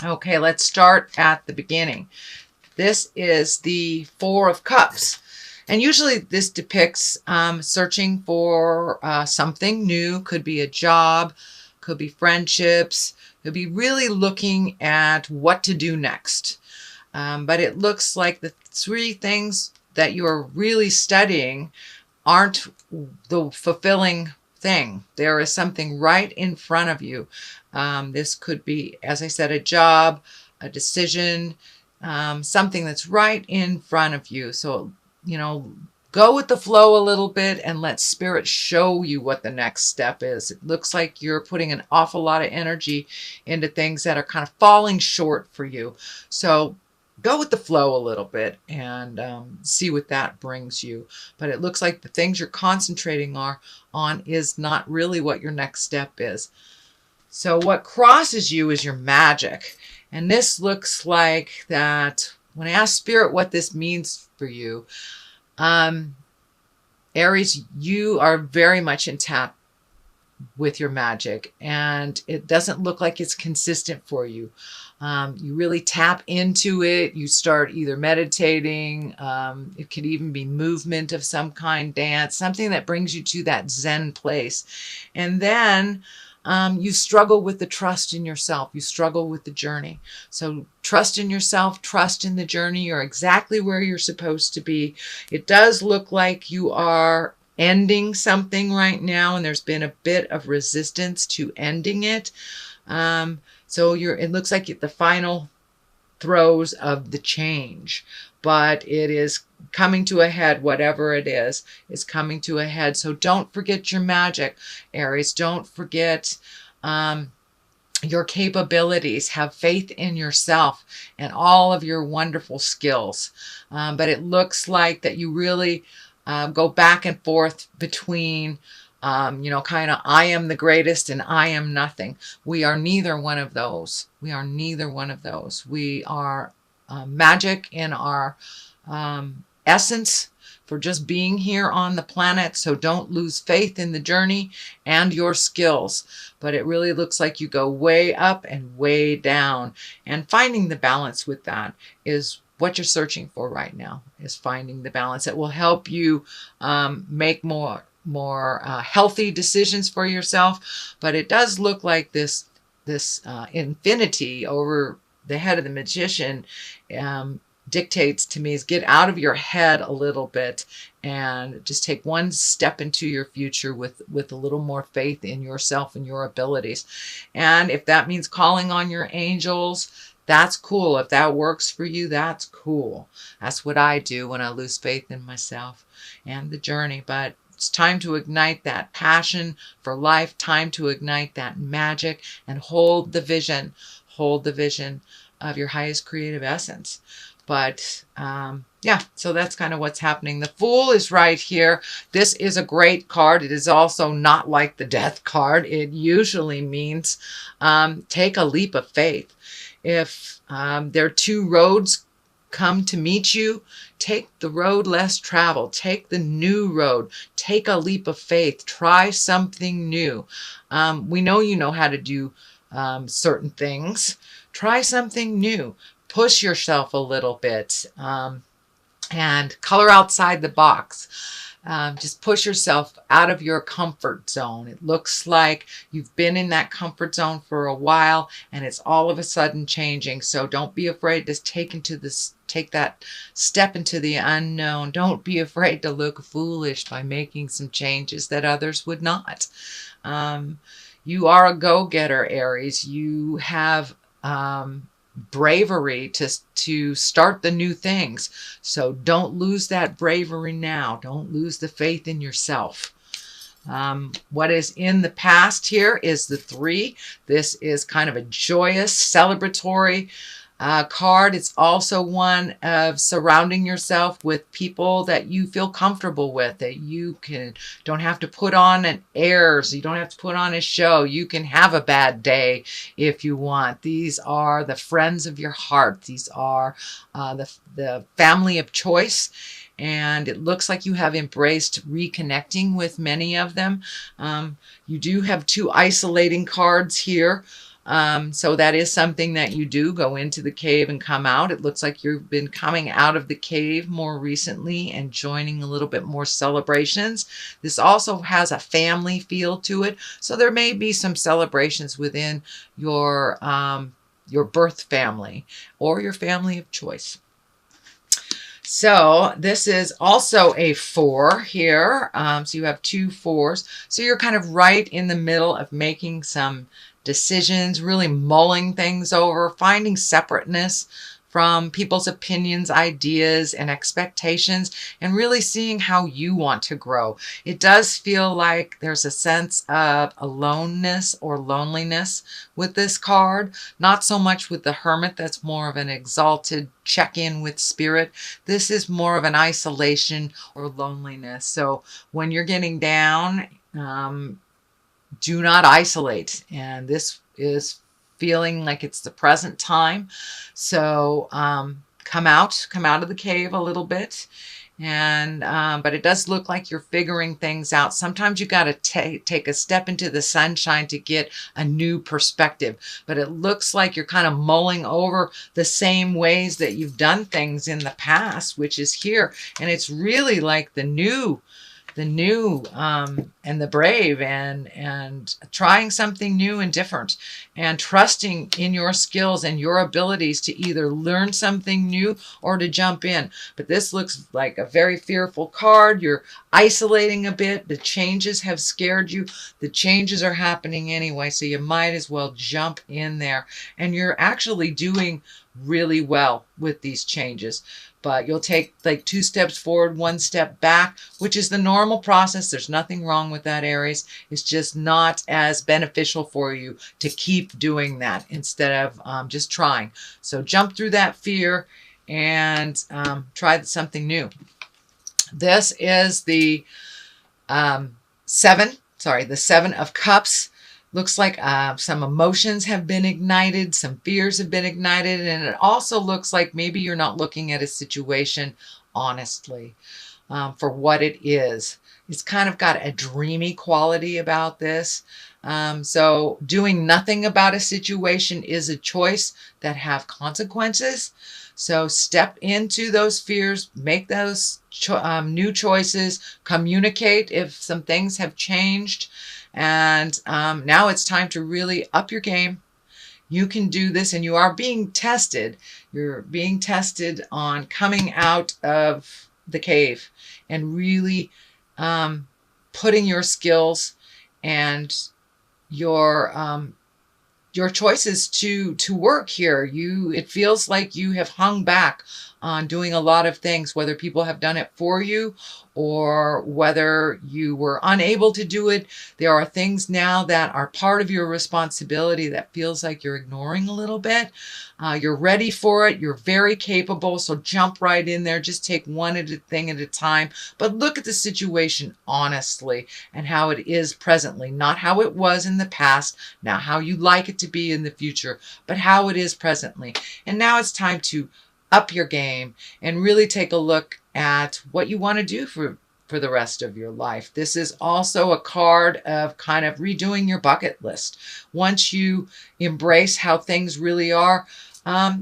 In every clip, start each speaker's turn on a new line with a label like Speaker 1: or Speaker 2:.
Speaker 1: Okay, let's start at the beginning. This is the Four of Cups. And usually this depicts searching for something new. Could be a job, could be friendships, could be really looking at what to do next. But it looks like the three things that you're really studying aren't the fulfilling thing. There is something right in front of you. This could be, as I said, a job, a decision, something that's right in front of you. So, go with the flow a little bit and let spirit show you what the next step is. It looks like you're putting an awful lot of energy into things that are kind of falling short for you. So go with the flow a little bit and see what that brings you. But it looks like the things you're concentrating on is not really what your next step is. So what crosses you is your magic. And this looks like that when I ask Spirit what this means for you, Aries, you are very much in tap with your magic, and it doesn't look like it's consistent for you. You really tap into it. You start either meditating. It could even be movement of some kind, dance, something that brings you to that Zen place. And then you struggle with the trust in yourself. You struggle with the journey. So trust in yourself, trust in the journey. You're exactly where you're supposed to be. It does look like you are ending something right now, and there's been a bit of resistance to ending it. So it looks like the final throes of the change, but it is coming to a head. Whatever it is coming to a head. So don't forget your magic, Aries. Don't forget your capabilities. Have faith in yourself and all of your wonderful skills. But it looks like that you really go back and forth between kind of I am the greatest and I am nothing. We are neither one of those. We are neither one of those. We are magic in our essence for just being here on the planet. So don't lose faith in the journey and your skills. But it really looks like you go way up and way down. And finding the balance with that is what you're searching for right now, is finding the balance that will help you make more healthy decisions for yourself. But it does look like this infinity over the head of the magician dictates to me is get out of your head a little bit and just take one step into your future with a little more faith in yourself and your abilities. And if that means calling on your angels, that's cool. If that works for you, that's cool. That's what I do when I lose faith in myself and the journey. But it's time to ignite that passion for life, time to ignite that magic and hold the vision of your highest creative essence. But yeah, so that's kind of what's happening. The Fool is right here. This is a great card. It is also not like the Death card. It usually means take a leap of faith. If there are two roads come to meet you, take the road less traveled. Take the new road. Take a leap of faith. Try something new. We know you know how to do certain things. Try something new. Push yourself a little bit and color outside the box. Just push yourself out of your comfort zone. It looks like you've been in that comfort zone for a while and it's all of a sudden changing. So don't be afraid to take that step into the unknown. Don't be afraid to look foolish by making some changes that others would not. You are a go-getter, Aries. You have bravery to start the new things. So don't lose that bravery now. Don't lose the faith in yourself. What is in the past here is the 3. This is kind of a joyous, celebratory card. It's also one of surrounding yourself with people that you feel comfortable with, that you don't have to put on an airs. You don't have to put on a show. You can have a bad day if you want. These are the friends of your heart. These are the family of choice. And it looks like you have embraced reconnecting with many of them. You do have 2 isolating cards here. So that is something that you do, go into the cave and come out. It looks like you've been coming out of the cave more recently and joining a little bit more celebrations. This also has a family feel to it. So there may be some celebrations within your birth family or your family of choice. So this is also a 4 here. So you have 2 4s. So you're kind of right in the middle of making some decisions, really mulling things over, finding separateness from people's opinions, ideas, and expectations, and really seeing how you want to grow. It does feel like there's a sense of aloneness or loneliness with this card. Not so much with the Hermit, that's more of an exalted check-in with spirit. This is more of an isolation or loneliness. So when you're getting down, do not isolate. And this is feeling like it's the present time. So come out of the cave a little bit. And but it does look like you're figuring things out. Sometimes you got to take a step into the sunshine to get a new perspective. But it looks like you're kind of mulling over the same ways that you've done things in the past, which is here. And it's really like the new and the brave, and trying something new and different, and trusting in your skills and your abilities to either learn something new or to jump in. But this looks like a very fearful card. You're isolating a bit. The changes have scared you. The changes are happening anyway, so you might as well jump in there. And you're actually doing really well with these changes. But you'll take like 2 steps forward, 1 step back, which is the normal process. There's nothing wrong with that, Aries. It's just not as beneficial for you to keep doing that instead of just trying. So jump through that fear and try something new. This is the the 7 of Cups. Looks like some emotions have been ignited, some fears have been ignited, and it also looks like maybe you're not looking at a situation honestly for what it is. It's kind of got a dreamy quality about this. So doing nothing about a situation is a choice that have consequences. So step into those fears, make those new choices, communicate if some things have changed. And now it's time to really up your game. You can do this, and you are being tested. You're being tested on coming out of the cave and really putting your skills and your choices to work here. It feels like you have hung back on doing a lot of things, whether people have done it for you or whether you were unable to do it. There are things now that are part of your responsibility that feels like you're ignoring a little bit. You're ready for it. You're very capable. So jump right in there. Just take one thing at a time. But look at the situation honestly and how it is presently. Not how it was in the past, not how you like it to be in the future, but how it is presently. And now it's time to up your game and really take a look at what you want to do for the rest of your life. This is also a card of kind of redoing your bucket list. Once you embrace how things really are,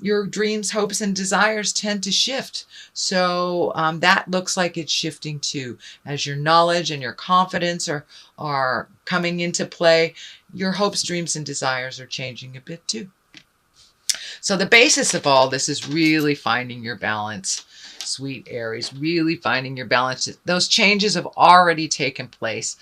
Speaker 1: your dreams, hopes, and desires tend to shift. So that looks like it's shifting too. As your knowledge and your confidence are coming into play, your hopes, dreams, and desires are changing a bit too. So the basis of all this is really finding your balance, sweet Aries, really finding your balance. Those changes have already taken place.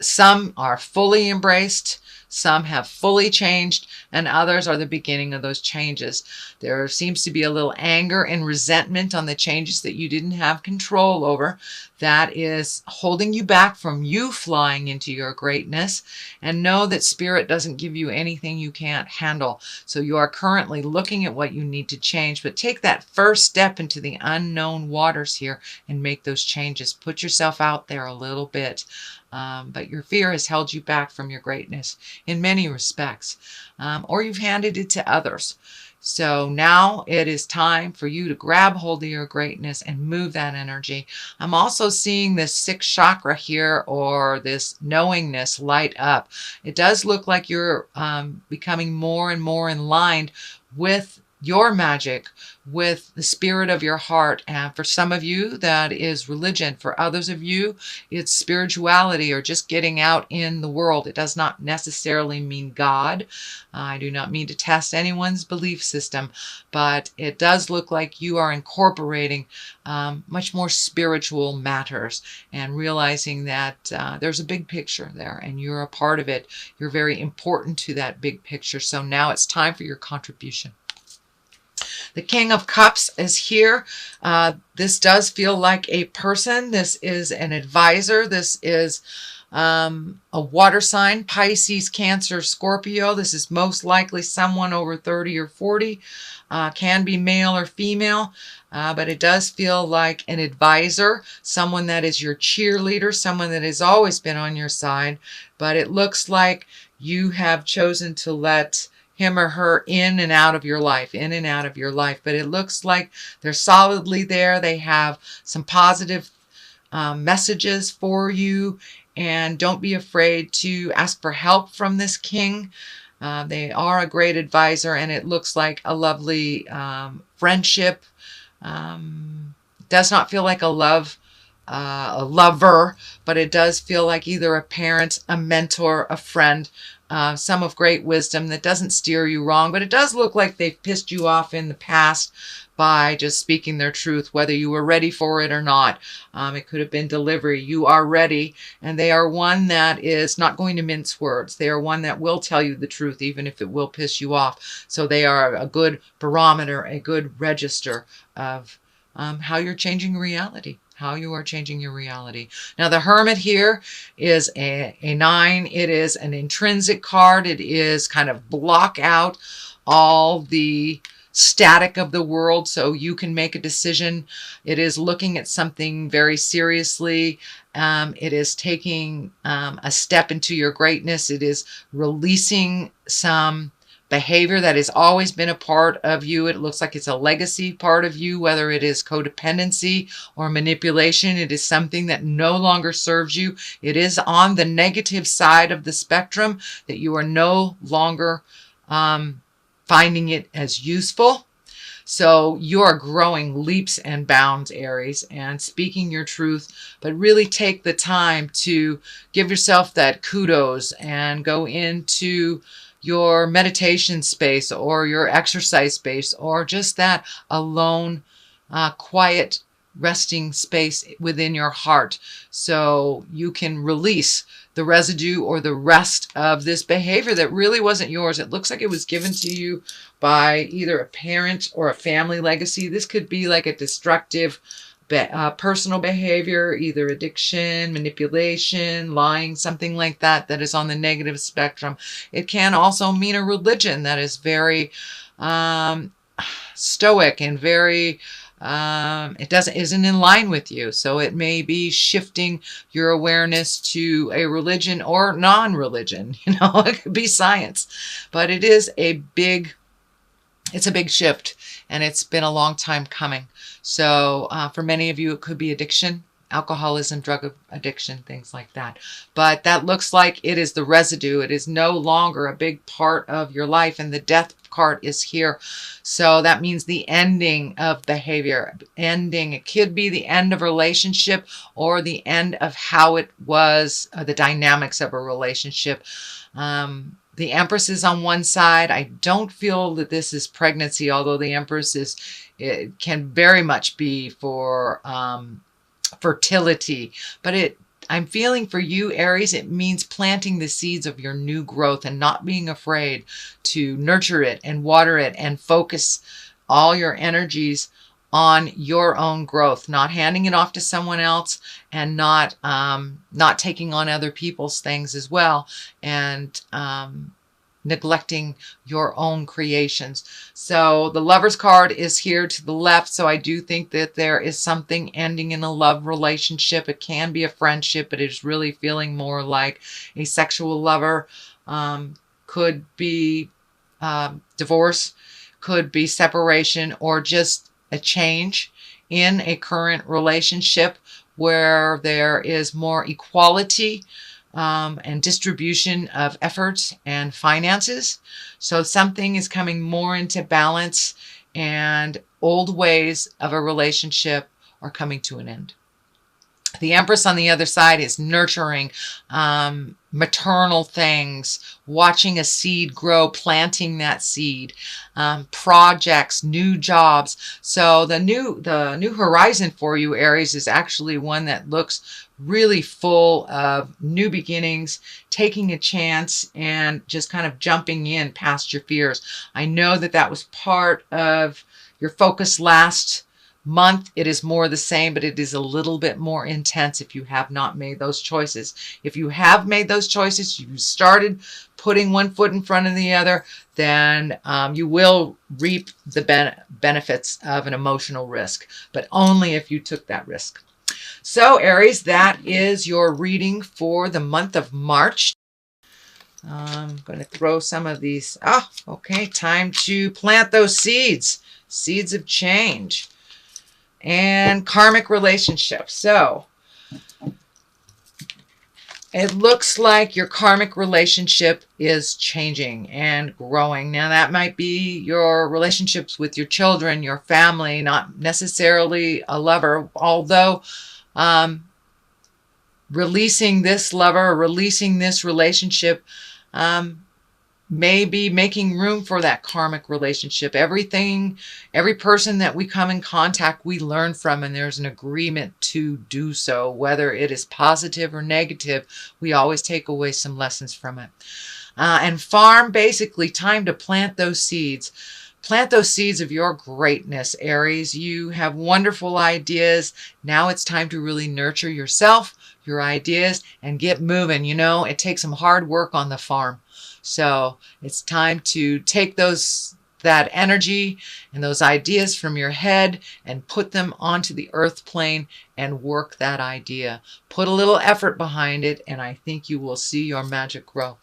Speaker 1: Some are fully embraced, some have fully changed, and others are the beginning of those changes. There seems to be a little anger and resentment on the changes that you didn't have control over. That is holding you back from you flying into your greatness. And know that Spirit doesn't give you anything you can't handle. So you are currently looking at what you need to change, but take that first step into the unknown waters here and make those changes. Put yourself out there a little bit. But your fear has held you back from your greatness. in many respects, or you've handed it to others. So now it is time for you to grab hold of your greatness and move that energy. I'm also seeing this sixth chakra here, or this knowingness, light up. It does look like you're becoming more and more in line with your magic, with the spirit of your heart. And for some of you, that is religion. For others of you, it's spirituality, or just getting out in the world. It does not necessarily mean God. I do not mean to test anyone's belief system, but it does look like you are incorporating much more spiritual matters, and realizing that there's a big picture there and you're a part of it. You're very important to that big picture. So now it's time for your contribution. The King of Cups is here. This does feel like a person. This is an advisor. This is a water sign, Pisces, Cancer, Scorpio. This is most likely someone over 30 or 40. Can be male or female, but it does feel like an advisor, someone that is your cheerleader, someone that has always been on your side. But it looks like you have chosen to let him or her in and out of your life, in and out of your life. But it looks like they're solidly there. They have some positive messages for you, and don't be afraid to ask for help from this king. They are a great advisor, and it looks like a lovely friendship. Does not feel like a lover, but it does feel like either a parent, a mentor, a friend, some of great wisdom that doesn't steer you wrong. But it does look like they've pissed you off in the past by just speaking their truth, whether you were ready for it or not. It could have been delivery. You are ready, and they are one that is not going to mince words. They are one that will tell you the truth, even if it will piss you off. So they are a good barometer, a good register of how you're changing reality. How you are changing your reality. Now, the Hermit here is a 9. It is an intrinsic card. It is kind of block out all the static of the world so you can make a decision. It is looking at something very seriously. It is taking a step into your greatness. It is releasing some behavior that has always been a part of you. It looks like it's a legacy part of you, whether it is codependency or manipulation. It is something that no longer serves you. It is on the negative side of the spectrum, that you are no longer finding it as useful. So you are growing leaps and bounds, Aries, and speaking your truth, but really take the time to give yourself that kudos and go into your meditation space or your exercise space, or just that alone, quiet, resting space within your heart, so you can release the residue or the rest of this behavior that really wasn't yours. It looks like it was given to you by either a parent or a family legacy. This could be like a destructive personal behavior, either addiction, manipulation, lying, something like that, that is on the negative spectrum. It can also mean a religion that is very stoic and very isn't in line with you. So it may be shifting your awareness to a religion or non-religion. It could be science, but it is it's a big shift, and it's been a long time coming. So for many of you, it could be addiction, alcoholism, drug addiction, things like that. But that looks like it is the residue. It is no longer a big part of your life, and the death card is here. So that means the ending of behavior. It could be the end of a relationship, or the end of how it was, the dynamics of a relationship. The Empress is on one side. I don't feel that this is pregnancy, although the Empress it can very much be for fertility. But I'm feeling for you, Aries, it means planting the seeds of your new growth and not being afraid to nurture it and water it and focus all your energies on your own growth, not handing it off to someone else, and not taking on other people's things as well, and neglecting your own creations. So the Lover's card is here to the left. So I do think that there is something ending in a love relationship. It can be a friendship, but it's really feeling more like a sexual lover. could be divorce, could be separation, or just a change in a current relationship where there is more equality and distribution of efforts and finances. So something is coming more into balance, and old ways of a relationship are coming to an end. The Empress on the other side is nurturing, maternal things, watching a seed grow, planting that seed, projects, new jobs. So the new horizon for you, Aries, is actually one that looks really full of new beginnings, taking a chance and just kind of jumping in past your fears. I know that that was part of your focus last month. It is more the same, but it is a little bit more intense if you have not made those choices. If you have made those choices, you started putting one foot in front of the other, then you will reap the benefits of an emotional risk, but only if you took that risk. So Aries, that is your reading for the month of March. I'm going to throw some of these. Okay, time to plant those seeds of change and karmic relationships. So it looks like your karmic relationship is changing and growing. Now that might be your relationships with your children, your family, not necessarily a lover, although releasing this lover or releasing this relationship may be making room for that karmic relationship. Every person that we come in contact, we learn from, and there's an agreement to do so. Whether it is positive or negative, we always take away some lessons from it. And farm, basically, time to plant those seeds. Plant those seeds of your greatness, Aries. You have wonderful ideas. Now it's time to really nurture yourself, your ideas, and get moving. You know, it takes some hard work on the farm. So it's time to take that energy and those ideas from your head and put them onto the earth plane and work that idea. Put a little effort behind it, and I think you will see your magic grow.